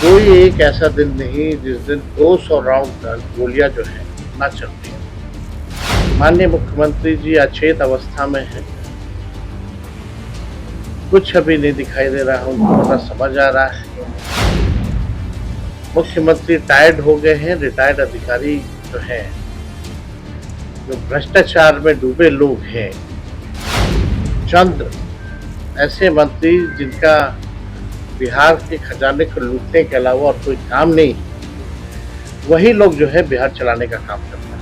कोई एक ऐसा दिन नहीं जिस दिन 200 राउंड तक गोलियां जो है ना चलती हैं। माननीय मुख्यमंत्री जी अचेत अवस्था में हैं। कुछ अभी नहीं दिखाई दे रहा, उनको ना समझ आ रहा है। मुख्यमंत्री टायर्ड हो गए हैं। रिटायर्ड अधिकारी जो हैं, जो भ्रष्टाचार में डूबे लोग हैं, चंद ऐसे मंत्री जिनका बिहार के खजाने को लूटने के अलावा और कोई काम नहीं, वही लोग जो है बिहार चलाने का काम करते हैं।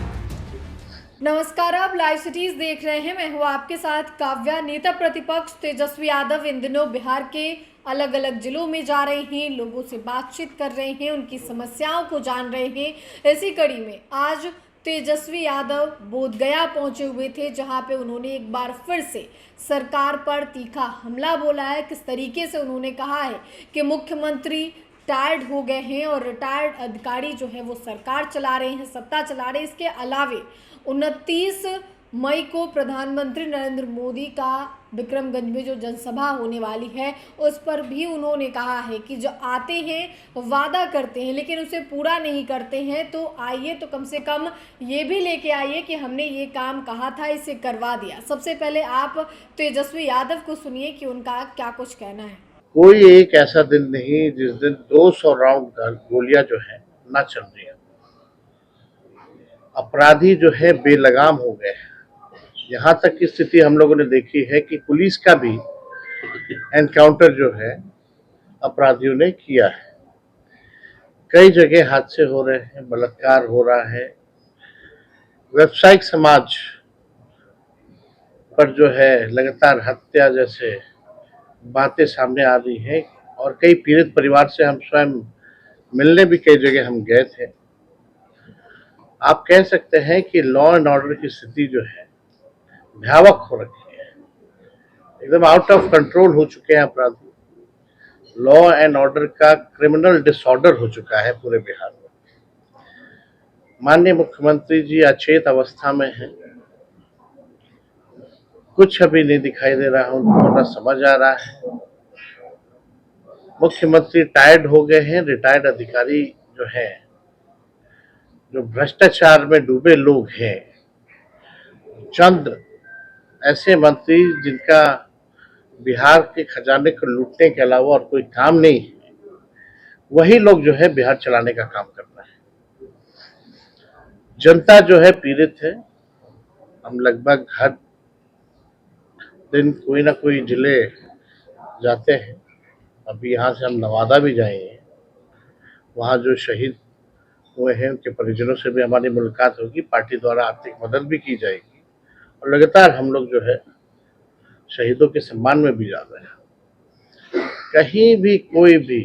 नमस्कार, आप लाइव सिटीज देख रहे हैं। मैं हूं आपके साथ काव्या। नेता प्रतिपक्ष तेजस्वी यादव इन दिनों बिहार के अलग अलग जिलों में जा रहे हैं, लोगों से बातचीत कर रहे हैं, उनकी समस्याओं को जान रहे हैं। इसी कड़ी में आज तेजस्वी यादव बोधगया पहुंचे हुए थे, जहां पे उन्होंने एक बार फिर से सरकार पर तीखा हमला बोला है। किस तरीके से उन्होंने कहा है कि मुख्यमंत्री टायर्ड हो गए हैं और रिटायर्ड अधिकारी जो है वो सरकार चला रहे हैं, सत्ता चला रहे हैं। इसके अलावे 29 मई को प्रधानमंत्री नरेंद्र मोदी का विक्रमगंज में जो जनसभा होने वाली है, उस पर भी उन्होंने कहा है कि जो आते हैं वादा करते हैं लेकिन उसे पूरा नहीं करते हैं, तो आइए तो कम से कम ये भी लेके आइए कि हमने ये काम कहा था, इसे करवा दिया। सबसे पहले आप तेजस्वी यादव को सुनिए कि उनका क्या कुछ कहना है। कोई एक ऐसा दिन नहीं जिस दिन 200 राउंड तक गोलियां जो है ना चल रही है। अपराधी जो है बेलगाम हो गए हैं। यहाँ तक की स्थिति हम लोगों ने देखी है कि पुलिस का भी एनकाउंटर जो है अपराधियों ने किया है। कई जगह हादसे हो रहे हैं, बलात्कार हो रहा है। व्यावसायिक समाज पर जो है लगातार हत्या जैसे बातें सामने आ रही हैं। और कई पीड़ित परिवार से हम स्वयं मिलने भी कई जगह हम गए थे। आप कह सकते हैं कि लॉ एंड ऑर्डर की स्थिति जो है भयावह हो रखी है। एकदम आउट ऑफ कंट्रोल हो चुके हैं अपराधी। लॉ एंड ऑर्डर का क्रिमिनल डिसऑर्डर हो चुका है पूरे बिहार में। माननीय मुख्यमंत्री जी अचेत अवस्था में हैं। कुछ अभी नहीं दिखाई दे रहा, उनको ना समझ आ रहा है। मुख्यमंत्री टायर्ड हो गए हैं। रिटायर्ड अधिकारी जो हैं, जो भ्रष्टाचार में डूबे लोग हैं, चंद ऐसे मंत्री जिनका बिहार के खजाने को लूटने के अलावा और कोई काम नहीं, वही लोग जो है बिहार चलाने का काम करना है। जनता जो है पीड़ित है। हम लगभग हर दिन कोई ना कोई जिले जाते हैं। अभी यहाँ से हम नवादा भी जाएंगे। वहाँ जो शहीद हुए हैं उनके परिजनों से भी हमारी मुलाकात होगी। पार्टी द्वारा आर्थिक मदद भी की जाएगी और लगातार हम लोग जो है शहीदों के सम्मान में भी जा रहे हैं। कहीं भी कोई भी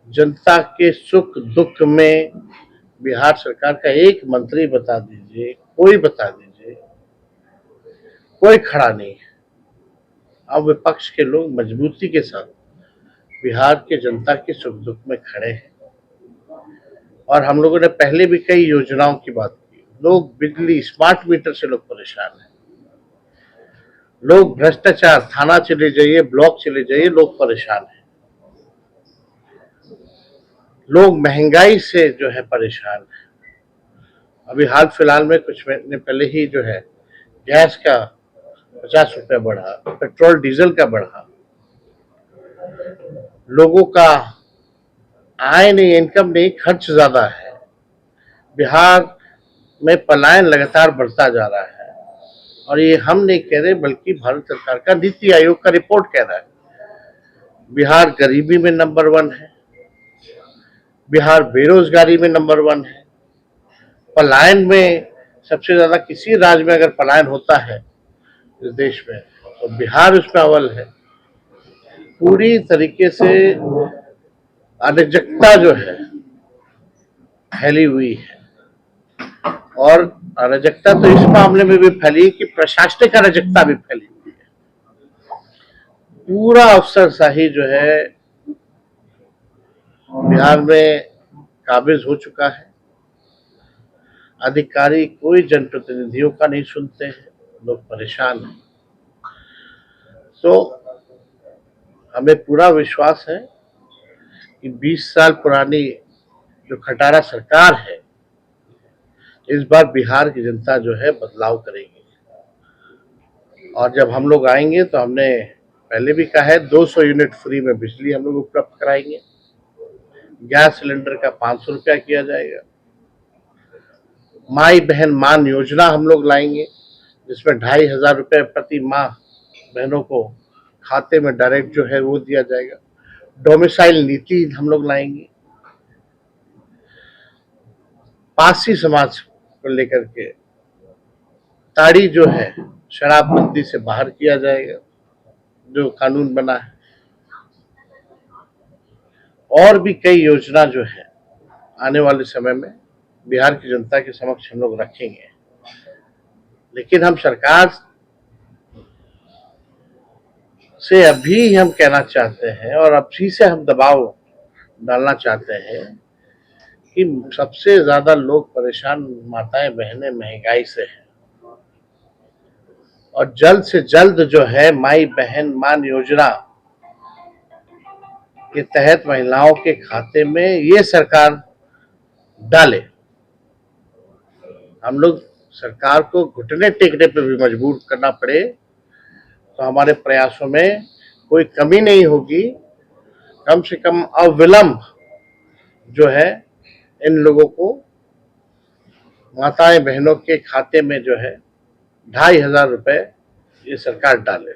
जनता के सुख दुख में बिहार सरकार का एक मंत्री बता दीजिए, कोई बता दीजिए, कोई खड़ा नहीं है। अब विपक्ष के लोग मजबूती के साथ बिहार के जनता के सुख दुख में खड़े हैं। और हम लोगों ने पहले भी कई योजनाओं की बात की। लोग बिजली स्मार्ट मीटर से लोग परेशान हैं। लोग भ्रष्टाचार, थाना चले जाइए, ब्लॉक चले जाइए, लोग परेशान हैं। लोग महंगाई से जो है परेशान है। अभी हाल फिलहाल में कुछ महीने पहले ही जो है गैस का 50 रुपया बढ़ा, पेट्रोल डीजल का बढ़ा। लोगों का आय नहीं, इनकम नहीं, खर्च ज्यादा है। बिहार में पलायन लगातार बढ़ता जा रहा है। और ये हम नहीं कह रहे, बल्कि भारत सरकार का नीति आयोग का रिपोर्ट कह रहा है। बिहार गरीबी में नंबर 1 है। बिहार बेरोजगारी में नंबर 1 है। पलायन में सबसे ज्यादा किसी राज्य में अगर पलायन होता है इस देश में, तो बिहार उसमें अव्वल है। पूरी तरीके से अराजकता जो है फैली हुई है। और अराजकता तो इस मामले में भी फैली है कि प्रशासनिक अराजकता भी फैली हुई है। पूरा अफसरशाही जो है बिहार में काबिज हो चुका है। अधिकारी कोई जनप्रतिनिधियों का नहीं सुनते हैं। लोग परेशान हैं। तो हमें पूरा विश्वास है कि 20 साल पुरानी जो खटारा सरकार है, इस बार बिहार की जनता जो है बदलाव करेगी। और जब हम लोग आएंगे तो हमने पहले भी कहा है 200 यूनिट फ्री में बिजली हम लोग उपलब्ध कराएंगे, गैस सिलेंडर का 500 रुपया किया जाएगा, माई बहन मान योजना हम लोग लाएंगे जिसमें 2,500 रुपये प्रति माह बहनों को खाते में डायरेक्ट जो है वो दिया जाएगा। डोमिसाइल नीति हम लोग लाएंगे। पारसी समाज को लेकर के ताड़ी जो है शराबबंदी से बाहर किया जाएगा, जो कानून बना है। और भी कई योजना जो है आने वाले समय में बिहार की जनता के समक्ष हम लोग रखेंगे। लेकिन हम सरकार से अभी हम कहना चाहते हैं और अभी से हम दबाव डालना चाहते हैं कि सबसे ज्यादा लोग परेशान माताएं बहनें महंगाई से हैं, और जल्द से जल्द जो है माई बहन मान योजना के तहत महिलाओं के खाते में ये सरकार डाले। हम लोग सरकार को घुटने टेकने पे भी मजबूर करना पड़े तो हमारे प्रयासों में कोई कमी नहीं होगी। कम से कम अविलंब जो है इन लोगों को माताएं बहनों के खाते में जो है 2,500 रुपए ये सरकार डाले।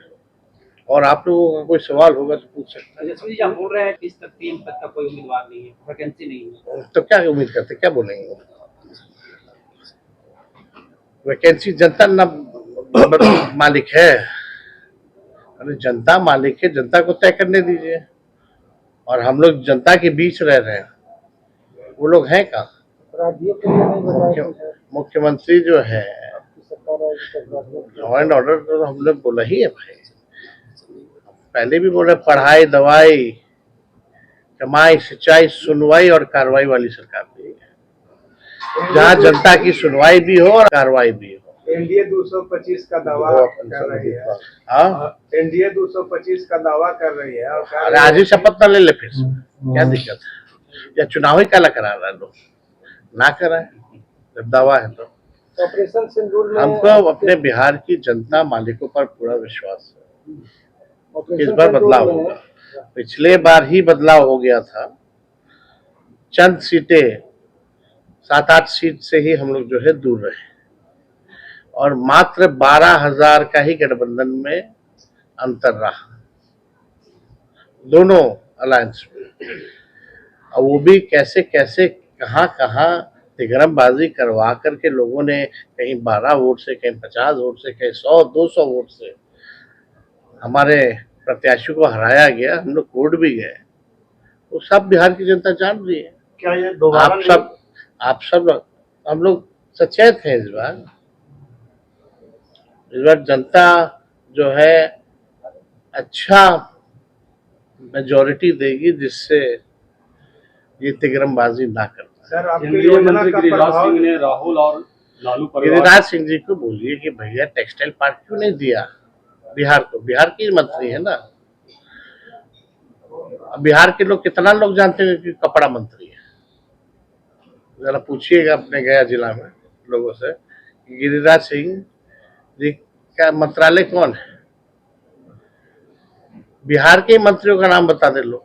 और आप लोगों का कोई सवाल होगा तो पूछ सकते जसवीर जी, आप बोल रहे हैं कि इस तक 3 पद का कोई उम्मीदवार नहीं है, वैकेंसी नहीं है, हैं। तो क्या उम्मीद करते, क्या बोलेंगे? वैकेंसी जनता न मालिक है। अरे जनता मालिक है, जनता को तय करने दीजिए। और हम लोग जनता के बीच रह रहे हैं, वो लोग हैं कहाँ? मुख्यमंत्री जो है लॉ एंड ऑर्डर तो हमने बोला ही है भाई, पहले भी बोले पढ़ाई दवाई कमाई सिंचाई सुनवाई और कार्रवाई वाली सरकार दी है, जहाँ जनता की सुनवाई भी हो और कार्रवाई भी हो। एनडीए 225 का दावा कर रही है। हाँ, एनडीए 225 का दावा कर रही है और अरे आज ही शपथ न ले ले फिर से, क्या दिक्कत है? या चुनाव ही काला करा रहा है लोग, ना कराए जब दावा है तो। ऑपरेशन सिंदूर में हमको अपने बिहार की जनता मालिकों पर पूरा विश्वास है। इस बार बदलाव होगा। पिछले बार ही बदलाव हो गया था, चंद सीटें 7-8 सीट से ही हम लोग जो है दूर रहे और मात्र 12,000 का ही गठबंधन में अंतर रहा दोनों अलायंस में। और वो भी कैसे कैसे कहाँ कहाँ तिगरमबाजी करवा करके लोगों ने कहीं 12 वोट से, कहीं 50 वोट से, कहीं 100-200 वोट से हमारे प्रत्याशी को हराया गया। हम लोग कोर्ट भी गए, वो सब बिहार की जनता जान रही है। क्या ये दोबारा आप सब हम लोग सचेत हैं। इस बार जनता जो है अच्छा मेजॉरिटी देगी जिससे ये तिगरमबाजी ना कर पाए। सर आपके केंद्रीय योजना मंत्री का गिरिराज प्रभाव सिंह ने राहुल और लालू परिवार गिरिराज सिंह जी को बोलिए कि भैया टेक्सटाइल पार्क क्यों नहीं दिया बिहार को? बिहार की मंत्री है ना। अब बिहार के लोग कितना लोग जानते हैं कि कपड़ा मंत्री है? जरा पूछिएगा अपने गया जिला में लोगों से कि गिरिराज सिंह जी का मंत्रालय कौन है? बिहार के मंत्रियों का नाम बता दे लो।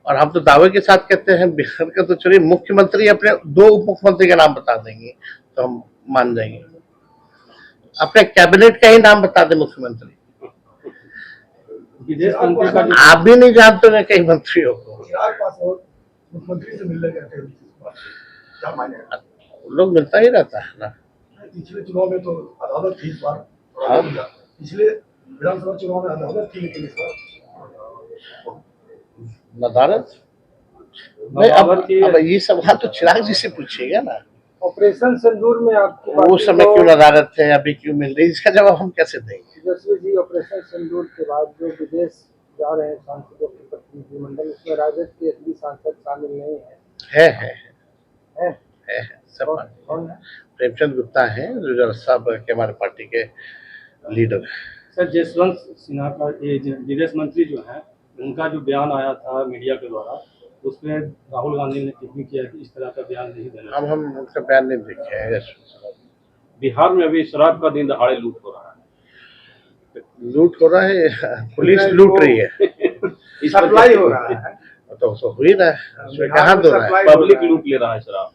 और हम तो दावे के साथ कहते हैं बिहार का तो चलिए मुख्यमंत्री अपने 2 उप मुख्यमंत्री का नाम बता देंगे तो हम मान जाएंगे। अपने कैबिनेट का ही नाम बता दे मुख्यमंत्री। विदेश मंत्री का आप भी नहीं जानते हैं कई मंत्रियों को। मुख्यमंत्री से मिलने गए थे, क्या माने? लोग मिलता ही रहता है ना। पिछले चुनाव में तो अदालत थी इस बार। हाँ। पिछले विधानसभा चुनाव में अदालत थी, लेकिन इस बार नदारत नहीं। अब ये सवाल तो चिराग जी से पूछिएगा ना। ऑपरेशन सिंदूर में आपकी उस समय क्यों नदारत थे, अभी क्यों मिल रही, इसका जवाब हम कैसे देंगे? जसवीर जी, ऑपरेशन सिंदूर के बाद जो विदेश जा रहे हैं सांसदों के प्रतिनिधिमंडल, उसमें राजद के असली सांसद शामिल नहीं है। है सब। कौन है? प्रेमचंद गुप्ता है जो साहब के हमारे पार्टी के लीडर है। सर जसवंत सिन्हा का ये विदेश मंत्री जो है, उनका जो बयान आया था मीडिया के द्वारा उसमें राहुल गांधी ने टिप्पणी किया कि इस तरह का बयान नहीं देना। अब हम उनका बयान नहीं देखे हैं। यशवंत बिहार में अभी शराब का दिन दहाड़े लूट हो रहा है। लूट हो रहा है, पुलिस लूट रही है, सप्लाई हो रहा है। तो हो ही रहा है, उसमें कहाँ दो रहा है। पब्लिक लूट ले रहा है शराब।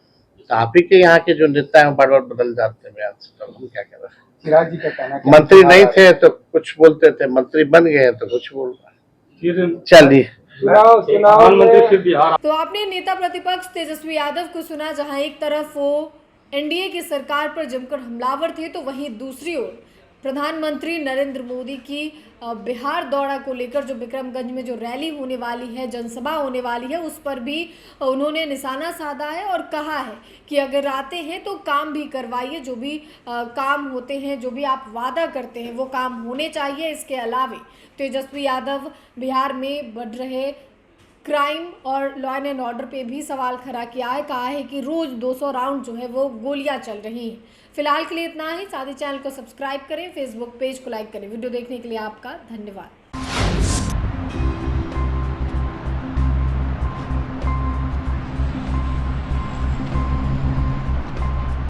तो आप ही के यहाँ के जो नेता हैं बार बार बदल जाते हैं, बयान से तो हम क्या कह रहे हैं। चिराग जी का कहना है मंत्री नहीं थे तो कुछ बोलते थे, मंत्री बन गए तो कुछ बोल रहा है। फिर चलिए, चुनाव प्रधानमंत्री में फिर बिहार तो आपने नेता प्रतिपक्ष तेजस्वी यादव को सुना, जहां एक तरफ वो एनडीए की सरकार पर जमकर हमलावर थे, तो वहीं दूसरी ओर प्रधानमंत्री नरेंद्र मोदी की बिहार दौरा को लेकर जो विक्रमगंज में जो रैली होने वाली है, जनसभा होने वाली है, उस पर भी उन्होंने निशाना साधा है और कहा है कि अगर आते हैं तो काम भी करवाइए, जो भी काम होते हैं, जो भी आप वादा करते हैं वो काम होने चाहिए। इसके अलावे तेजस्वी यादव बिहार में बढ़ रहे क्राइम और लॉ एंड ऑर्डर पे भी सवाल खड़ा किया है, कहा है कि रोज 200 राउंड जो है वो गोलियां चल रही हैं। फिलहाल के लिए इतना ही। साथ ही चैनल को सब्सक्राइब करें, फेसबुक पेज को लाइक करें। वीडियो देखने के लिए आपका धन्यवाद।